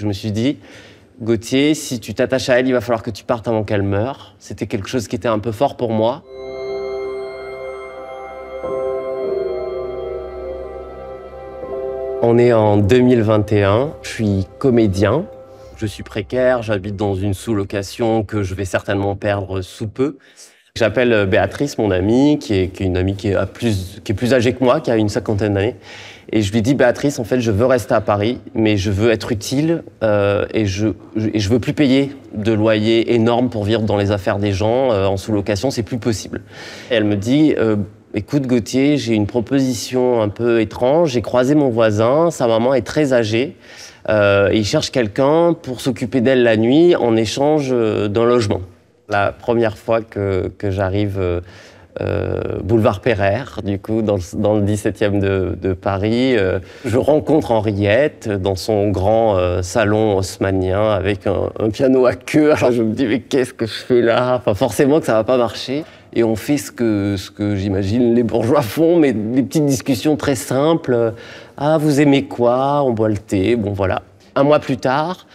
Je me suis dit, Gauthier, si tu t'attaches à elle, il va falloir que tu partes avant qu'elle meure. C'était quelque chose qui était un peu fort pour moi. On est en 2021, je suis comédien, je suis précaire, j'habite dans une sous-location que je vais certainement perdre sous peu. J'appelle Béatrice, mon amie, qui est une amie qui est plus âgée que moi, qui a une 50aine d'années. Et je lui dis, Béatrice, en fait, je veux rester à Paris, mais je veux être utile et je veux plus payer de loyer énorme pour vivre dans les affaires des gens en sous-location, c'est plus possible. Et elle me dit, écoute Gauthier, j'ai une proposition un peu étrange, j'ai croisé mon voisin, sa maman est très âgée, et il cherche quelqu'un pour s'occuper d'elle la nuit en échange d'un logement. La première fois que j'arrive boulevard Pereire, du coup, dans le 17e de Paris, je rencontre Henriette dans son grand salon haussmannien avec un piano à queue. Alors je me dis, mais qu'est-ce que je fais là? Enfin, forcément que ça va pas marcher. Et on fait ce que j'imagine les bourgeois font, mais des petites discussions très simples. Ah, vous aimez quoi? On boit le thé, bon voilà. Un mois plus tard,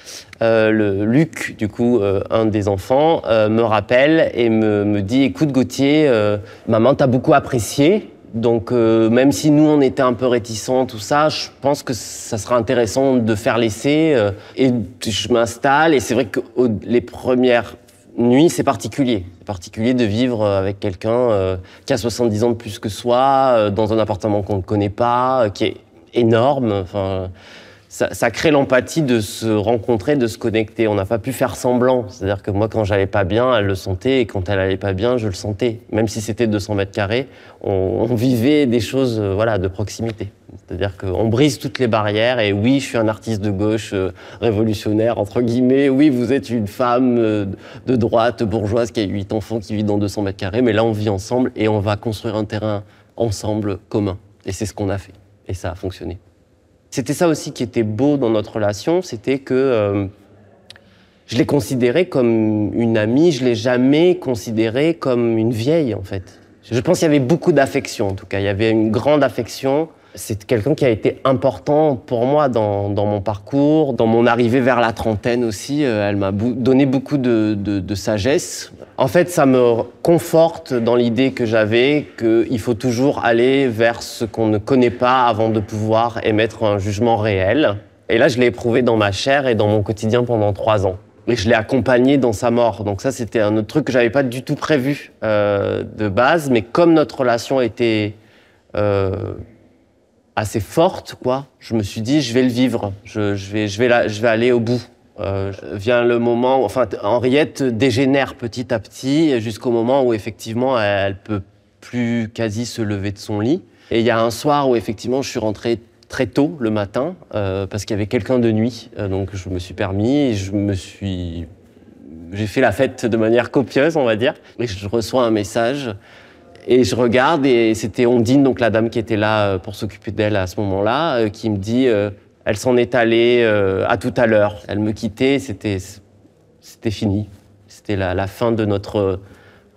Luc, du coup, un des enfants, me rappelle et me dit « Écoute Gauthier, maman t'a beaucoup apprécié, donc même si nous on était un peu réticents, tout ça, je pense que ça sera intéressant de faire l'essai. Et je m'installe et c'est vrai que les premières nuits, c'est particulier. C'est particulier de vivre avec quelqu'un qui a 70 ans de plus que soi, dans un appartement qu'on ne connaît pas, qui est énorme. Enfin, ça crée l'empathie de se rencontrer, de se connecter. On n'a pas pu faire semblant. C'est-à-dire que moi, quand j'allais pas bien, elle le sentait, et quand elle allait pas bien, je le sentais. Même si c'était 200 mètres carrés, on vivait des choses voilà, de proximité. C'est-à-dire qu'on brise toutes les barrières, et oui, je suis un artiste de gauche révolutionnaire, entre guillemets. Oui, vous êtes une femme de droite, bourgeoise, qui a 8 enfants, qui vit dans 200 mètres carrés, mais là, on vit ensemble, et on va construire un terrain ensemble, commun. Et c'est ce qu'on a fait. Et ça a fonctionné. C'était ça aussi qui était beau dans notre relation, c'était que je l'ai considérée comme une amie, je ne l'ai jamais considérée comme une vieille, en fait. Je pense qu'il y avait beaucoup d'affection, en tout cas. Il y avait une grande affection. C'est quelqu'un qui a été important pour moi dans mon parcours, dans mon arrivée vers la trentaine aussi. Elle m'a donné beaucoup de sagesse. En fait, ça me conforte dans l'idée que j'avais qu'il faut toujours aller vers ce qu'on ne connaît pas avant de pouvoir émettre un jugement réel. Et là, je l'ai éprouvé dans ma chair et dans mon quotidien pendant 3 ans. Et je l'ai accompagné dans sa mort. Donc ça, c'était un autre truc que j'avais pas du tout prévu de base. Mais comme notre relation était assez forte, quoi, je me suis dit, je vais le vivre. Je vais aller au bout. Vient le moment où, enfin, Henriette dégénère petit à petit jusqu'au moment où, effectivement, elle peut plus quasi se lever de son lit. Et il y a un soir où, effectivement, je suis rentré très tôt le matin parce qu'il y avait quelqu'un de nuit. Donc, je me suis permis, j'ai fait la fête de manière copieuse, on va dire. Et je reçois un message et je regarde et c'était Ondine, donc la dame qui était là pour s'occuper d'elle à ce moment-là, qui me dit elle s'en est allée à tout à l'heure. Elle me quittait, c'était fini. C'était la fin de notre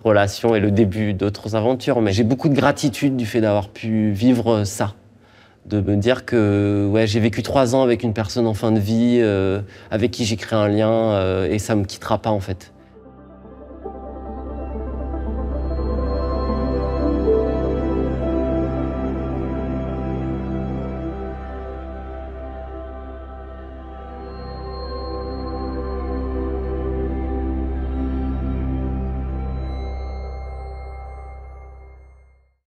relation et le début d'autres aventures. Mais j'ai beaucoup de gratitude du fait d'avoir pu vivre ça. De me dire que ouais, j'ai vécu 3 ans avec une personne en fin de vie, avec qui j'ai créé un lien, et ça me quittera pas en fait.